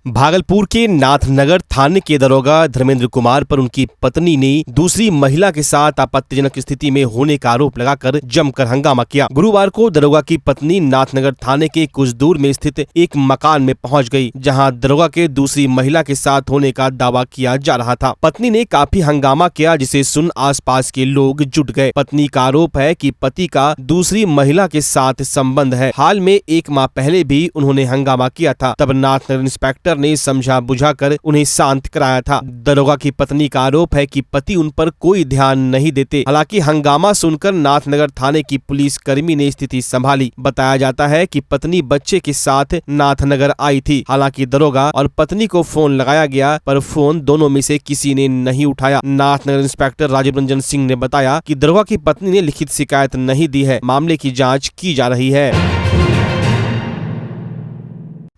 भागलपुर के नाथनगर थाने के दरोगा धर्मेंद्र कुमार पर उनकी पत्नी ने दूसरी महिला के साथ आपत्तिजनक स्थिति में होने का आरोप लगाकर जमकर हंगामा किया। गुरुवार को दरोगा की पत्नी नाथनगर थाने के कुछ दूर में स्थित एक मकान में पहुंच गई, जहां दरोगा के दूसरी महिला के साथ होने का दावा किया जा रहा था। पत्नी ने काफी हंगामा किया, जिसे सुन आसपास के लोग जुट गए। पत्नी का आरोप है कि पति का दूसरी महिला के साथ संबंध है। हाल में 1 माह पहले भी उन्होंने हंगामा किया था, तब नाथनगर इंस्पेक्टर ने समझा बुझाकर उन्हें शांत कराया था। दरोगा की पत्नी का आरोप है कि पति उन पर कोई ध्यान नहीं देते। हालांकि हंगामा सुनकर नाथनगर थाने की पुलिस कर्मी ने स्थिति संभाली। बताया जाता है कि पत्नी बच्चे के साथ नाथनगर आई थी। हालांकि दरोगा और पत्नी को फोन लगाया गया, पर फोन दोनों में से किसी ने नहीं उठाया। नाथनगर इंस्पेक्टर राजीव रंजन सिंह ने बताया कि दरोगा की पत्नी ने लिखित शिकायत नहीं दी है। मामले की जाँच की जा रही है।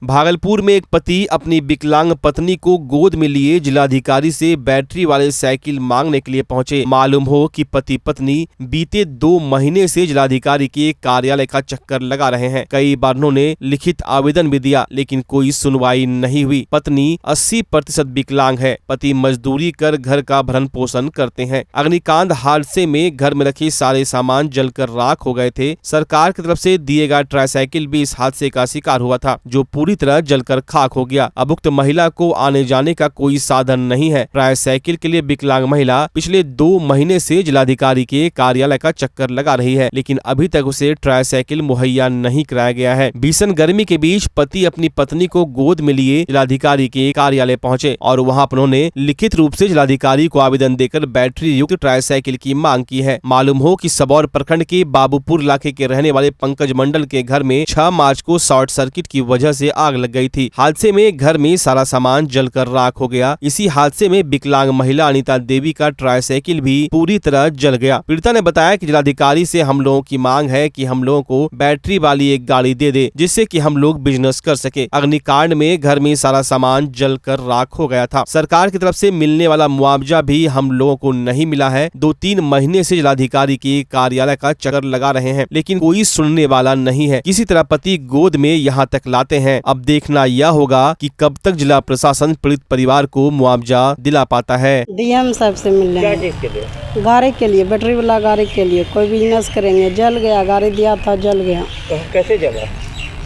भागलपुर में एक पति अपनी विकलांग पत्नी को गोद में लिए जिलाधिकारी से बैटरी वाले साइकिल मांगने के लिए पहुंचे। मालूम हो कि पति पत्नी बीते 2 महीने से जिलाधिकारी के कार्यालय का चक्कर लगा रहे हैं। कई बार उन्होंने लिखित आवेदन भी दिया, लेकिन कोई सुनवाई नहीं हुई। पत्नी 80% विकलांग है। पति मजदूरी कर घर का भरण पोषण करते हैं। अग्निकांड हादसे में घर में रखे सारे सामान जलकर राख हो गए थे। सरकार की तरफ से दिए गए ट्राईसाइकिल भी इस हादसे का शिकार हुआ था, जो पूरी तरह जलकर खाक हो गया। अब उक्त महिला को आने जाने का कोई साधन नहीं है। ट्राईसाइकिल के लिए विकलांग महिला पिछले 2 महीने से जिलाधिकारी के कार्यालय का चक्कर लगा रही है, लेकिन अभी तक उसे ट्राईसाइकिल मुहैया नहीं कराया गया है। भीषण गर्मी के बीच पति अपनी पत्नी को गोद में लिए जिलाधिकारी के कार्यालय पहुंचे और वहां उन्होंने लिखित रूप से जिलाधिकारी को आवेदन देकर बैटरी युक्त ट्राईसाइकिल की मांग की है। मालूम हो कि सबौर प्रखंड के बाबूपुर इलाके के रहने वाले पंकज मंडल के घर में 6 मार्च को शॉर्ट सर्किट की वजह से आग लग गई थी। हादसे में घर में सारा सामान जलकर राख हो गया। इसी हादसे में विकलांग महिला अनीता देवी का ट्राईसाइकिल भी पूरी तरह जल गया। पीड़िता ने बताया कि जिलाधिकारी से हम लोगों की मांग है कि हम लोगों को बैटरी वाली एक गाड़ी दे दे, जिससे कि हम लोग बिजनेस कर सके। अग्निकांड में घर में सारा सामान जलकर राख हो गया था। सरकार की तरफ से मिलने वाला मुआवजा भी हम लोगों को नहीं मिला है। 2-3 महीने से जिलाधिकारी के कार्यालय का चक्कर लगा रहे हैं, लेकिन कोई सुनने वाला नहीं है। किसी तरह पति गोद में यहाँ तक लाते हैं। अब देखना यह होगा कि कब तक जिला प्रशासन पीड़ित परिवार को मुआवजा दिला पाता है। डीएम साहब से मिलने क्या चीज के लिए? गाड़ी के लिए, बैटरी वाला गाड़ी के लिए कोई बिजनेस करेंगे। जल गया, गाड़ी दिया था जल गया। तो कैसे जला?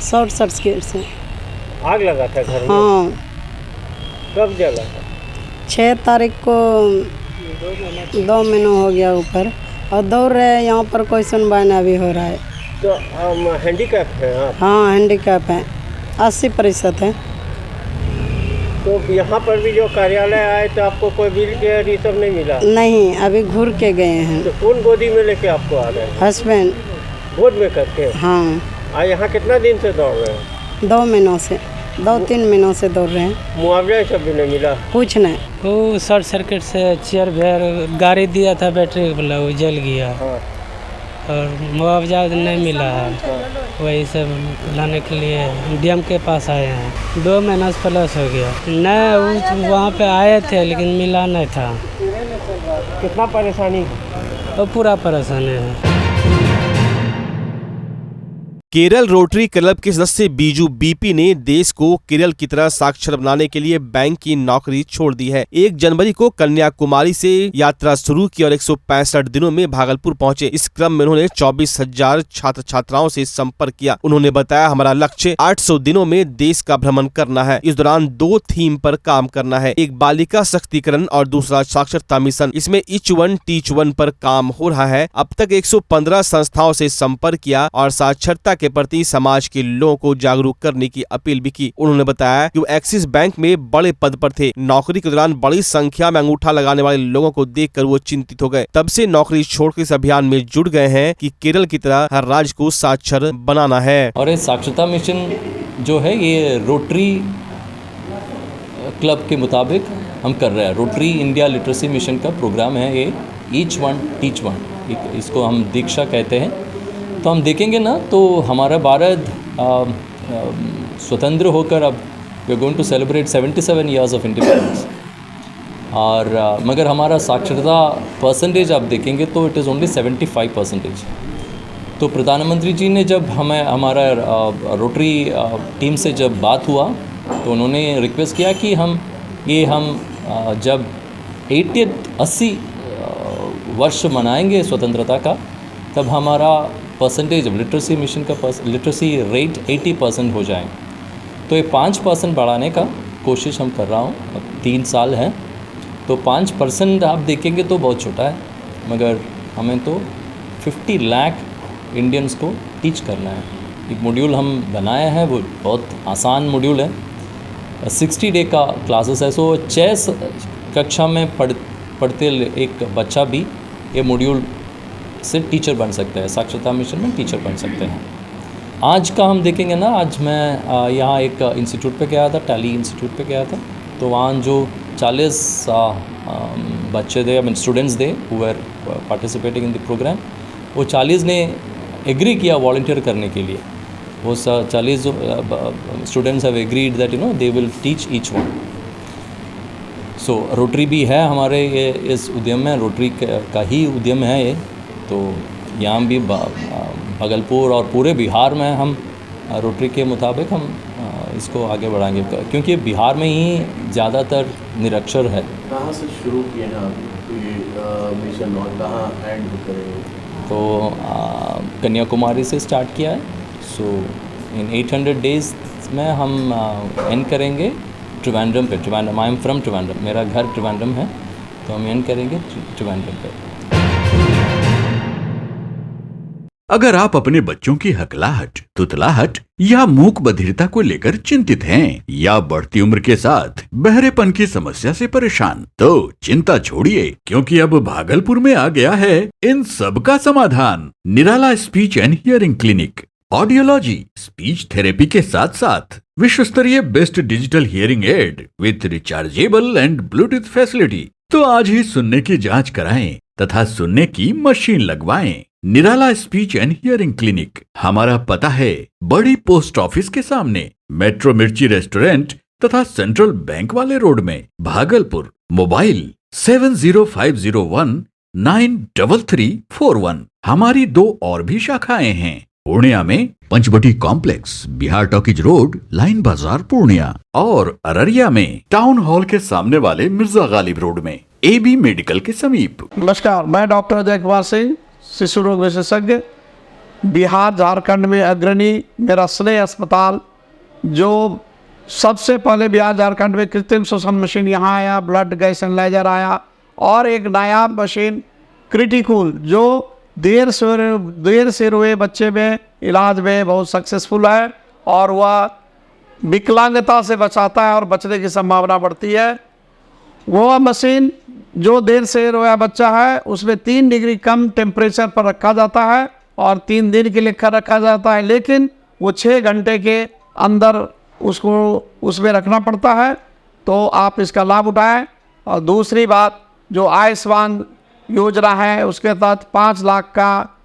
शॉर्ट सर्किट से आग लगा था घर में? हाँ, कब जला था? 6 तारीख को 2 महीना हो गया ऊपर, और दौड़ रहे हैं यहाँ पर। कोई सुनवाई नहीं अभी हो रहा है। तो हैंडीकैप है आप? हाँ, हैंडीकैप है, 80% है। तो यहाँ पर भी जो कार्यालय आए तो आपको कोई बिल के ये सब नहीं मिला? नहीं, अभी घूर के गए हैं। तो कौन गोदी में लेके आपको आ रहे हैं? हस्बैंड। गोद में करके? हाँ। यहाँ कितना दिन से दौड़ रहे हैं? 2 महीनों से, 2-3 महीनों से दौड़ रहे हैं। मुआवजा सब भी नहीं मिला? कुछ नहीं। वो शॉर्ट सर्किट से चेयर गाड़ी दिया था बैटरी वाला, वो जल गया। हाँ। और मुआवजा नहीं मिला है। वही सब लाने के लिए डीएम के पास आए हैं। 2 महीना प्लस हो गया। नहीं, वहाँ पे आए थे लेकिन मिला नहीं था। कितना परेशानी? वो पूरा परेशानी है। केरल रोटरी क्लब के सदस्य बीजू बीपी ने देश को केरल की तरह साक्षर बनाने के लिए बैंक की नौकरी छोड़ दी है। 1 जनवरी को कन्याकुमारी से यात्रा शुरू की और 165 दिनों में भागलपुर पहुंचे। इस क्रम में उन्होंने 24,000 छात्र छात्राओं से संपर्क किया। उन्होंने बताया, हमारा लक्ष्य 800 दिनों में देश का भ्रमण करना है। इस दौरान 2 थीम पर काम करना है, एक बालिका सशक्तिकरण और दूसरा साक्षरता मिशन। इसमें ईच वन टीच वन पर काम हो रहा है। अब तक 115 संस्थाओं से संपर्क किया और साक्षरता के प्रति समाज के लोगों को जागरूक करने की अपील भी की। उन्होंने बताया कि वो एक्सिस बैंक में बड़े पद पर थे। नौकरी के दौरान बड़ी संख्या में अंगूठा लगाने वाले लोगों को देखकर वो चिंतित हो गए। तब से नौकरी छोड़कर इस अभियान में जुड़ गए हैं कि केरल की तरह हर राज्य को साक्षर बनाना है। और ये साक्षरता मिशन जो है, ये रोटरी क्लब के मुताबिक हम कर रहे हैं। रोटरी इंडिया लिटरेसी मिशन का प्रोग्राम है ये, ईच वन टीच वन, इसको हम दीक्षा कहते हैं। तो हम देखेंगे ना, तो हमारा भारत स्वतंत्र होकर अब we are going to celebrate 77 years of independence. और मगर हमारा साक्षरता परसेंटेज आप देखेंगे तो इट इज़ ओनली 75%। तो प्रधानमंत्री जी ने जब हमें हमारा रोटरी टीम से जब बात हुआ तो उन्होंने रिक्वेस्ट किया कि हम जब 80 वर्ष मनाएंगे स्वतंत्रता का, तब हमारा परसेंटेज ऑफ लिटरेसी मिशन का लिटरेसी रेट 80% हो जाए। तो ये 5% बढ़ाने का कोशिश हम कर रहा हूँ। अब 3 साल हैं, तो 5% आप देखेंगे तो बहुत छोटा है, मगर हमें तो 50 लाख इंडियंस को टीच करना है। एक मॉड्यूल हम बनाए हैं, वो बहुत आसान मॉड्यूल है, 60 डे का क्लासेस है। सो 6 कक्षा में पढ़ते एक बच्चा भी ये मॉड्यूल से टीचर बन सकता है, साक्षरता मिशन में टीचर बन सकते हैं। आज का हम देखेंगे ना, आज मैं यहाँ एक इंस्टीट्यूट पे गया था, टैली इंस्टीट्यूट पे गया था, तो वहाँ जो 40 बच्चे थे, आई मीन स्टूडेंट्स थे who are participating in the programme, वो 40 ने एग्री किया वॉलंटियर करने के लिए। वो 40 students have agreed that they will teach each one. So rotary भी है हमारे ये इस उद्यम में, रोटरी का ही उद्यम है ये। तो यहाँ भी भागलपुर और पूरे बिहार में हम रोटरी के मुताबिक हम इसको आगे बढ़ाएंगे, क्योंकि बिहार में ही ज़्यादातर निरक्षर है। कहाँ से शुरू किए हैं आप ये मिशन और कहाँ एंड करेंगे? तो कन्याकुमारी से स्टार्ट किया है। सो इन 800 डेज़ में हम एंड करेंगे त्रिवेंद्रम पे। आई एम फ्रॉम त्रिवेंद्रम, मेरा घर त्रिवेंद्रम है, तो हम एंड करेंगे त्रिवेंद्रम पे। अगर आप अपने बच्चों की हकलाहट, तुतलाहट या मूक बधिरता को लेकर चिंतित हैं या बढ़ती उम्र के साथ बहरेपन की समस्या से परेशान, तो चिंता छोड़िए, क्योंकि अब भागलपुर में आ गया है इन सब का समाधान। Nirala speech and hearing clinic. Audiology, speech therapy के साथ साथ विश्व स्तरीय best digital hearing aid with rechargeable and Bluetooth facility. तो आज ही सुनने की जांच कराएं तथा सुनने की मशीन लगवाएं। निराला स्पीच एंड हियरिंग क्लिनिक। हमारा पता है बड़ी पोस्ट ऑफिस के सामने, मेट्रो मिर्ची रेस्टोरेंट तथा सेंट्रल बैंक वाले रोड में, भागलपुर। मोबाइल 7050193341। हमारी 2 और भी शाखाएं हैं, पूर्णिया में Panchvati complex, Bihar talkies road, line Bazar Purnia, और अररिया में टाउन हॉल के सामने वाले मिर्जा गालिब रोड में, AB मेडिकल के समीप। नमस्कार, मैं डॉक्टर अजय कुमार सिंह, शिशु रोग विशेषज्ञ, बिहार झारखंड में अग्रणी। मेरा स्नेह अस्पताल जो सबसे पहले बिहार झारखंड में कृत्रिम श्वसन मशीन यहाँ आया, ब्लड गैस एनालाइजर आया, और एक नायाब मशीन क्रिटिकल जो देर से रोए बच्चे में इलाज में बहुत सक्सेसफुल है, और वह विकलांगता से बचाता है और बचने की संभावना बढ़ती है। वो मशीन जो देर से रोया बच्चा है उसमें 3 डिग्री कम टेम्परेचर पर रखा जाता है और 3 दिन के लिए रखा जाता है, लेकिन वो 6 घंटे के अंदर उसको उसमें रखना पड़ता है। तो आप इसका लाभ उठाएं। और दूसरी बात, जो आयुष्मान योजना है उसके तहत 5 लाख का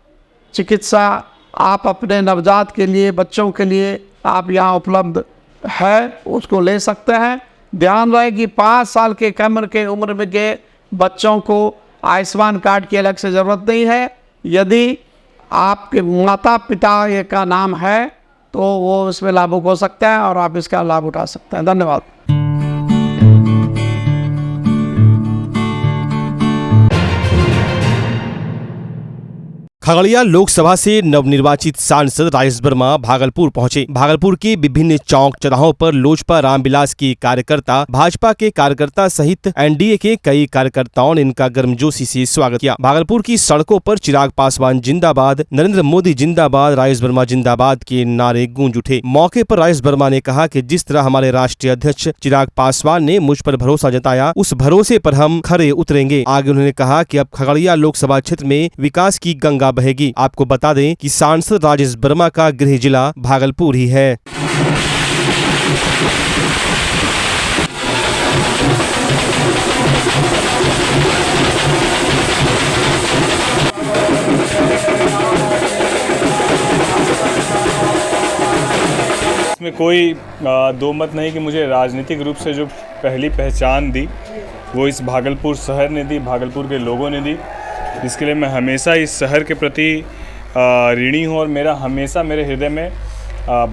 चिकित्सा आप अपने नवजात के लिए, बच्चों के लिए आप यहाँ उपलब्ध है, उसको ले सकते हैं। ध्यान रहे कि 5 साल के कम के उम्र में के बच्चों को आयुष्मान कार्ड की अलग से ज़रूरत नहीं है। यदि आपके माता पिता ये का नाम है तो वो इसमें लाभुक हो सकता है और आप इसका लाभ उठा सकते हैं। धन्यवाद। खगड़िया लोकसभा से नवनिर्वाचित सांसद राजेश वर्मा भागलपुर पहुंचे। भागलपुर के विभिन्न चौक चौराहों पर लोजपा रामविलास के कार्यकर्ता, भाजपा के कार्यकर्ता सहित एनडीए के कई कार्यकर्ताओं ने इनका गर्मजोशी से स्वागत किया। भागलपुर की सड़कों पर चिराग पासवान जिंदाबाद, नरेंद्र मोदी जिंदाबाद, राजेश वर्मा जिंदाबाद के नारे गूंज उठे। मौके पर राजेश वर्मा ने कहा कि जिस तरह हमारे राष्ट्रीय अध्यक्ष चिराग पासवान ने मुझ पर भरोसा जताया, उस भरोसे पर हम खरे उतरेंगे। आगे उन्होंने कहा कि अब खगड़िया लोकसभा क्षेत्र में विकास की गंगा बहेगी। आपको बता दें कि सांसद राजेश वर्मा का गृह जिला भागलपुर ही है। इसमें कोई दो मत नहीं कि मुझे राजनीतिक रूप से जो पहली पहचान दी वो इस भागलपुर शहर ने दी, भागलपुर के लोगों ने दी, जिसके लिए मैं हमेशा इस शहर के प्रति ऋणी हूँ। और मेरा हमेशा मेरे हृदय में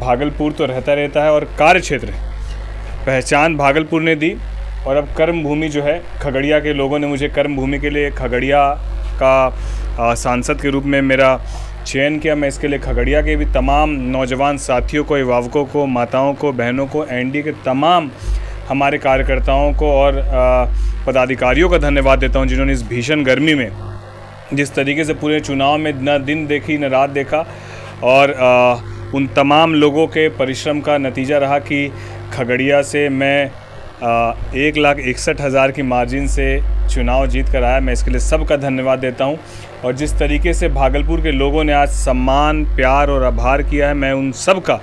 भागलपुर तो रहता है और कार्य क्षेत्र पहचान भागलपुर ने दी और अब कर्म भूमि जो है खगड़िया के लोगों ने मुझे कर्म भूमि के लिए खगड़िया का सांसद के रूप में मेरा चयन किया। मैं इसके लिए खगड़िया के भी तमाम नौजवान साथियों को, अभिभावकों को, माताओं को, बहनों को, एनडीए के तमाम हमारे कार्यकर्ताओं को और पदाधिकारियों का धन्यवाद देता हूं, जिन्होंने इस भीषण गर्मी में जिस तरीके से पूरे चुनाव में न दिन देखी न रात देखा और उन तमाम लोगों के परिश्रम का नतीजा रहा कि खगड़िया से मैं 1,61,000 की मार्जिन से चुनाव जीत कर आया। मैं इसके लिए सबका धन्यवाद देता हूं और जिस तरीके से भागलपुर के लोगों ने आज सम्मान, प्यार और आभार किया है, मैं उन सब का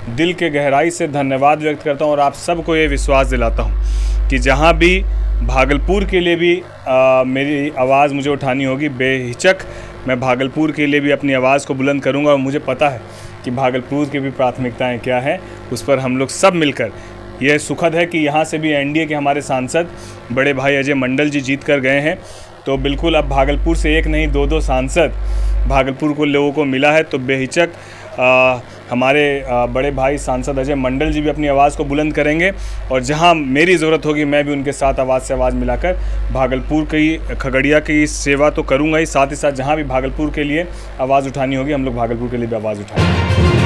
दिल के गहराई से धन्यवाद व्यक्त करता हूं और आप सबको ये विश्वास दिलाता हूं कि जहां भी भागलपुर के लिए भी मेरी आवाज़ मुझे उठानी होगी, बेहिचक मैं भागलपुर के लिए भी अपनी आवाज़ को बुलंद करूंगा। और मुझे पता है कि भागलपुर की भी प्राथमिकताएं क्या हैं, उस पर हम लोग सब मिलकर, यह सुखद है कि यहाँ से भी एनडीए के हमारे सांसद बड़े भाई अजय मंडल जी जीत कर गए हैं। तो बिल्कुल अब भागलपुर से एक नहीं 2-2 सांसद भागलपुर को लोगों को मिला है। तो बेहिचक हमारे बड़े भाई सांसद अजय मंडल जी भी अपनी आवाज़ को बुलंद करेंगे और जहां मेरी ज़रूरत होगी मैं भी उनके साथ आवाज़ से आवाज़ मिलाकर भागलपुर की, खगड़िया की सेवा तो करूंगा ही, साथ ही साथ जहां भी भागलपुर के लिए आवाज़ उठानी होगी हम लोग भागलपुर के लिए भी आवाज़ उठाएंगे।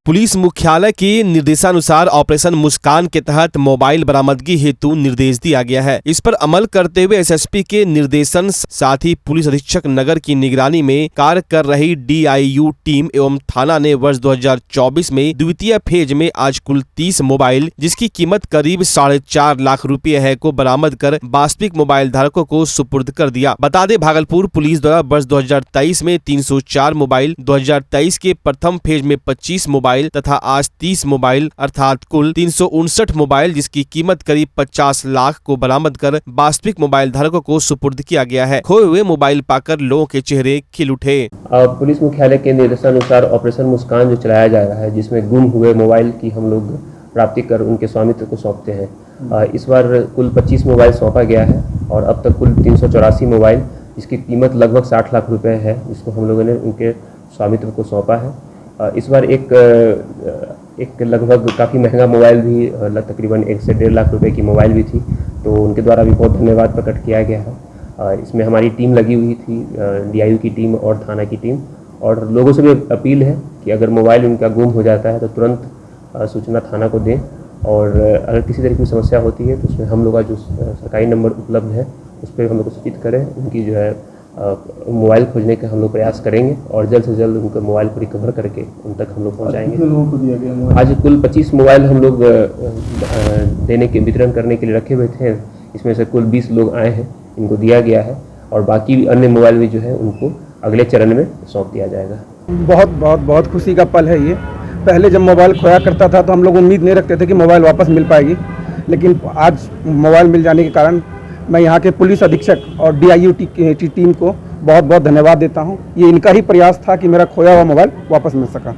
पुलिस मुख्यालय के निर्देशानुसार ऑपरेशन मुस्कान के तहत मोबाइल बरामदगी हेतु निर्देश दिया गया है। इस पर अमल करते हुए एसएसपी के निर्देशन साथ ही पुलिस अधीक्षक नगर की निगरानी में कार्य कर रही डीआईयू टीम एवं थाना ने वर्ष 2024 में द्वितीय फेज में आज कुल 30 मोबाइल, जिसकी कीमत करीब 4.5 लाख रुपए है, को बरामद कर वास्तविक मोबाइल धारकों को सुपुर्द कर दिया। बता दें, भागलपुर पुलिस द्वारा वर्ष 2023 में 304 मोबाइल, 2023 के प्रथम फेज में 25 मोबाइल तथा आज 30 मोबाइल अर्थात कुल 359 मोबाइल, जिसकी कीमत करीब 50 लाख को बरामद कर वास्तविक मोबाइल धारकों को सुपुर्द किया गया है। खोए हुए मोबाइल पाकर लोगों के चेहरे खिल उठे। पुलिस मुख्यालय के निर्देशानुसार ऑपरेशन मुस्कान जो चलाया जा रहा है, जिसमें गुम हुए मोबाइल की हम लोग प्राप्ति कर उनके स्वामित्व को सौंपते हैं। इस बार कुल 25 मोबाइल सौंपा गया है और अब तक कुल 384 मोबाइल, जिसकी कीमत लगभग 60 लाख रुपए है, जिसको हम लोगों ने उनके स्वामित्व को सौंपा है। इस बार एक लगभग काफ़ी महंगा मोबाइल भी, तकरीबन 1 से 1.5 लाख रुपए की मोबाइल भी थी, तो उनके द्वारा भी बहुत धन्यवाद प्रकट किया गया है। इसमें हमारी टीम लगी हुई थी, डीआईयू की टीम और थाना की टीम, और लोगों से भी अपील है कि अगर मोबाइल उनका गुम हो जाता है तो तुरंत सूचना थाना को दें और अगर किसी तरह की समस्या होती है तो उसमें हम लोग का जो सरकारी नंबर उपलब्ध है उस पर हम लोग को सूचित करें। उनकी जो है मोबाइल खोजने का हम लोग प्रयास करेंगे और जल्द से जल्द उनके मोबाइल को रिकवर करके उन तक हम लोग पहुँचाएंगे। लोगों को दिया गया आज कुल 25 मोबाइल हम लोग देने के वितरण करने के लिए रखे हुए थे। इसमें से कुल 20 लोग आए हैं, इनको दिया गया है और बाकी अन्य मोबाइल भी जो है उनको अगले चरण में सौंप दिया जाएगा। बहुत खुशी का पल है ये। पहले जब मोबाइल खोया करता था तो हम लोग उम्मीद नहीं रखते थे कि मोबाइल वापस मिल पाएगी, लेकिन आज मोबाइल मिल जाने के कारण मैं यहाँ के पुलिस अधीक्षक और डीआईयू की टीम को बहुत बहुत धन्यवाद देता हूँ। ये इनका ही प्रयास था कि मेरा खोया हुआ मोबाइल वापस मिल सका।